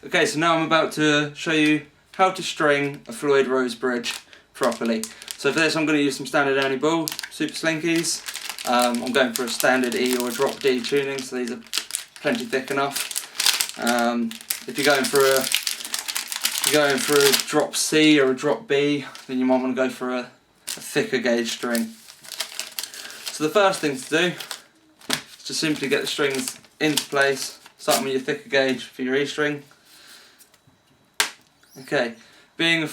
Okay, so now I'm about to show you how to string a Floyd Rose bridge properly. So for this I'm going to use some standard only ball, super slinkies. I'm going for a standard E or a drop D tuning, so these are plenty thick enough. If you're going for a drop C or a drop B, then you might want to go for a thicker gauge string. So the first thing to do is to simply get the strings into place, starting with your thicker gauge for your E string. Okay, being a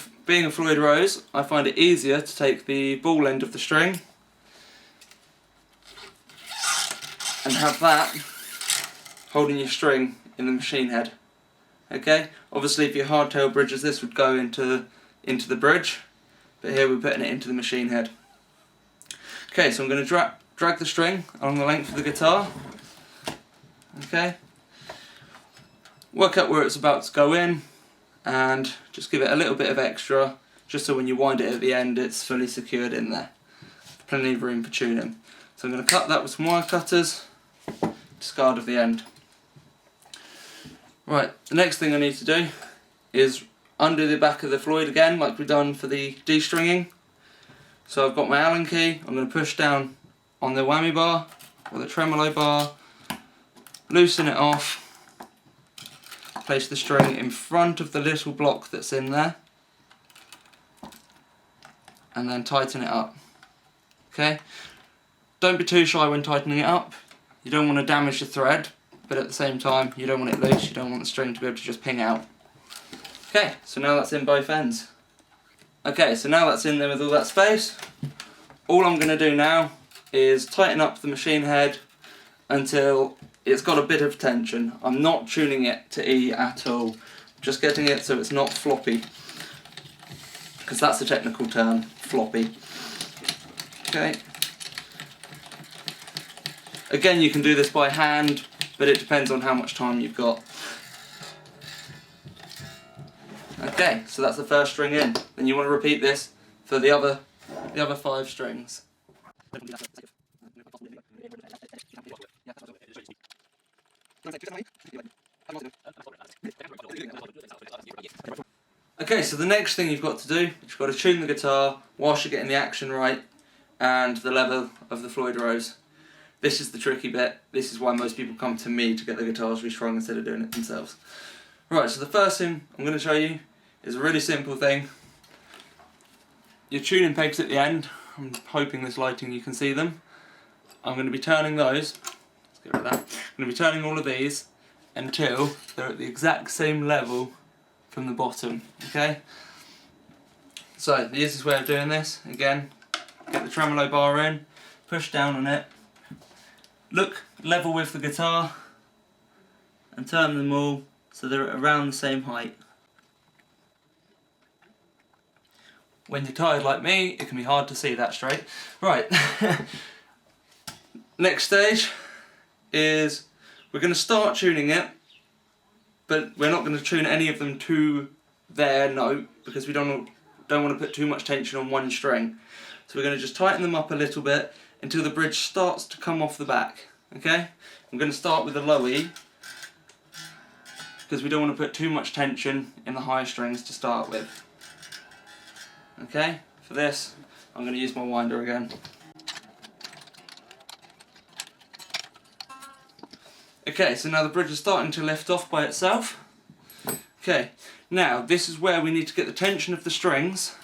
Floyd Rose, I find it easier to take the ball end of the string and have that holding your string in the machine head. Okay, obviously if you're hardtail bridges this would go into the bridge, but here we're putting it into the machine head. Okay, so I'm going to drag the string along the length of the guitar. Okay, work out where it's about to go in and just give it a little bit of extra, just so when you wind it at the end it's fully secured in there. Plenty of room for tuning. So I'm going to cut that with some wire cutters, discard of the end. Right, the next thing I need to do is undo the back of the Floyd again, like we've done for the de-stringing. So I've got my Allen key, I'm going to push down on the whammy bar, or the tremolo bar, loosen it off, place the string in front of the little block that's in there, and then tighten it up. Okay, don't be too shy when tightening it up. You don't want to damage the thread, but at the same time you don't want it loose, you don't want the string to be able to just ping out. Okay, so now that's in both ends. Okay, so now that's in there with all that space, all I'm going to do now is tighten up the machine head until it's got a bit of tension. I'm not tuning it to E at all, just getting it so it's not floppy, because that's the technical term, floppy. Okay. Again, you can do this by hand, but it depends on how much time you've got. Okay, so that's the first string in. Then you want to repeat this for the other 5 strings. Okay, so the next thing you've got to do is you've got to tune the guitar whilst you're getting the action right and the level of the Floyd Rose. This is the tricky bit. This is why most people come to me to get the guitars restrung instead of doing it themselves. Right, so the first thing I'm going to show you is a really simple thing. Your tuning pegs at the end, I'm hoping this lighting you can see them. I'm going to be turning those, let's get rid of that. I'm going to be turning all of these until they're at the exact same level from the bottom, okay? So the easiest way of doing this, again, get the tremolo bar in, push down on it, look level with the guitar and turn them all so they're around the same height. When you're tired like me, it can be hard to see that straight. Right, next stage is we're going to start tuning it, but we're not going to tune any of them to their note because we don't want to put too much tension on one string. So we're going to just tighten them up a little bit until the bridge starts to come off the back. Okay? I'm going to start with the low E because we don't want to put too much tension in the higher strings to start with. Okay? For this, I'm going to use my winder again. Okay, so now the bridge is starting to lift off by itself. Okay, now this is where we need to get the tension of the strings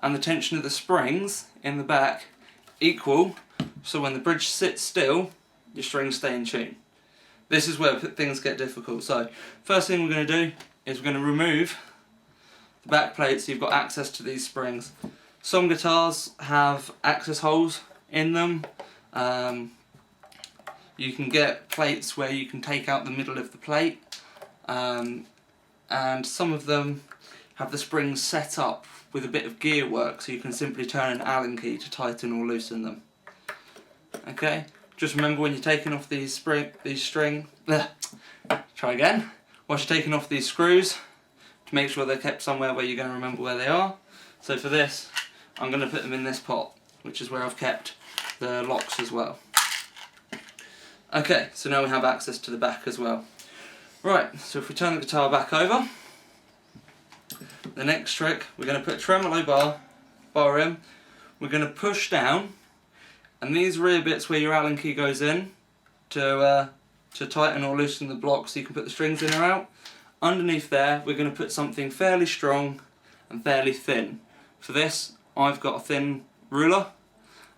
and the tension of the springs in the back equal, so when the bridge sits still, your strings stay in tune. This is where things get difficult. So, first thing we're going to do is we're going to remove the back plate so you've got access to these springs. Some guitars have access holes in them. You can get plates where you can take out the middle of the plate, and some of them have the springs set up with a bit of gear work so you can simply turn an Allen key to tighten or loosen them. Okay, just remember when you're taking off these screws, to make sure they're kept somewhere where you're going to remember where they are. So for this, I'm going to put them in this pot, which is where I've kept the locks as well. Okay, so now we have access to the back as well. Right, so if we turn the guitar back over, the next trick, we're going to put a tremolo bar in, we're going to push down, and these rear bits where your Allen key goes in to tighten or loosen the block so you can put the strings in or out, underneath there we're going to put something fairly strong and fairly thin. For this I've got a thin ruler.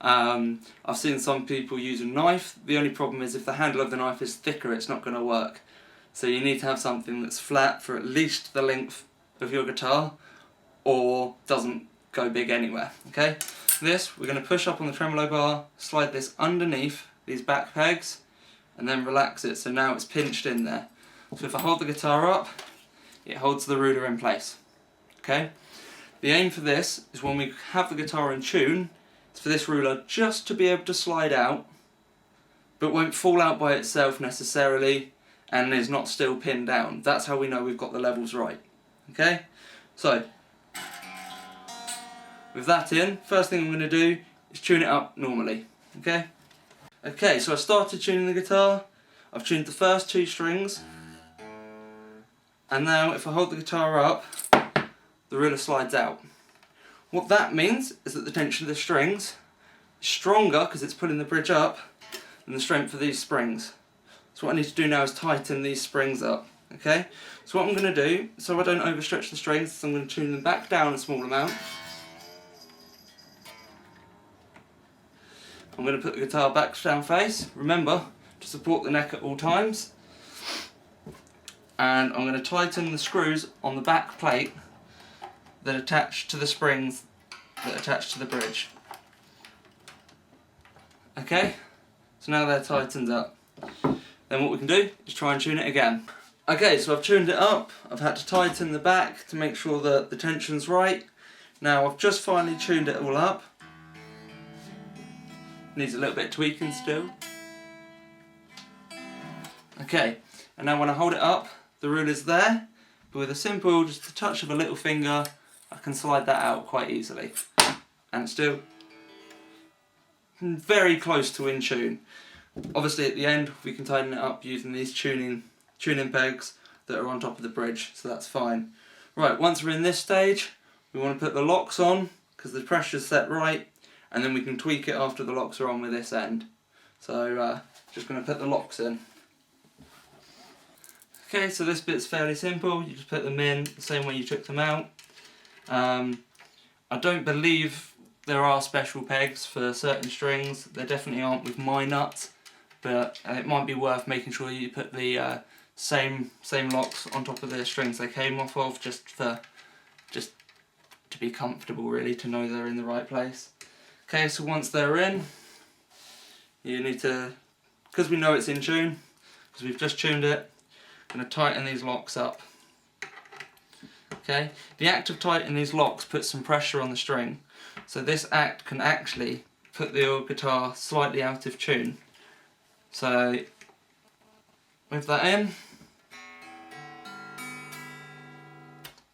I've seen some people use a knife. The only problem is if the handle of the knife is thicker it's not going to work. So you need to have something that's flat for at least the length of your guitar or doesn't go big anywhere. Okay? This we're going to push up on the tremolo bar, slide this underneath these back pegs and then relax it so now it's pinched in there. So if I hold the guitar up, it holds the ruler in place. Okay? The aim for this is when we have the guitar in tune, it's for this ruler just to be able to slide out, but won't fall out by itself necessarily and is not still pinned down. That's how we know we've got the levels right. Okay? So, with that in, first thing I'm going to do is tune it up normally. Okay? Okay, so I started tuning the guitar, I've tuned the first 2 strings, and now if I hold the guitar up, the ruler slides out. What that means is that the tension of the strings is stronger because it's pulling the bridge up than the strength of these springs. So what I need to do now is tighten these springs up. Okay? So what I'm going to do, so I don't overstretch the strings, is I'm going to tune them back down a small amount. I'm going to put the guitar back down face. Remember to support the neck at all times. And I'm going to tighten the screws on the back plate that attach to the springs that attach to the bridge. Okay? So now they're tightened up. Then what we can do is try and tune it again. Okay, so I've tuned it up, I've had to tighten the back to make sure that the tension's right. Now I've just finally tuned it all up. Needs a little bit of tweaking still. Okay, and now when I hold it up, the ruler's there, but with a simple, just a touch of a little finger, I can slide that out quite easily. And it's still very close to in tune. Obviously at the end we can tighten it up using these tuning pegs that are on top of the bridge, so that's fine. Right, once we're in this stage, we want to put the locks on because the pressure's set right, and then we can tweak it after the locks are on with this end. So just going to put the locks in. Okay, so this bit's fairly simple, you just put them in the same way you took them out. I don't believe there are special pegs for certain strings, there definitely aren't with my nuts, but it might be worth making sure you put the same locks on top of the strings they came off of, just to be comfortable really, to know they're in the right place. Okay, so once they're in, you need to, because we know it's in tune, because we've just tuned it, I'm going to tighten these locks up. Okay, the act of tightening these locks puts some pressure on the string, so this act can actually put the guitar slightly out of tune. So with that in,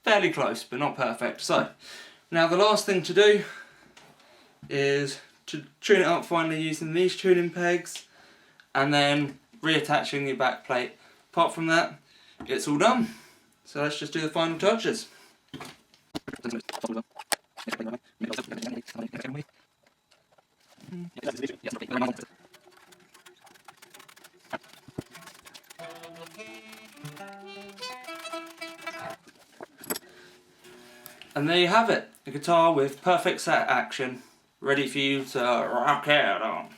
fairly close but not perfect. So now the last thing to do is to tune it up finally using these tuning pegs and then reattaching the back plate. Apart from that, it's all done. So let's just do the final touches. And there you have it, a guitar with perfect set action, ready for you to rock out on.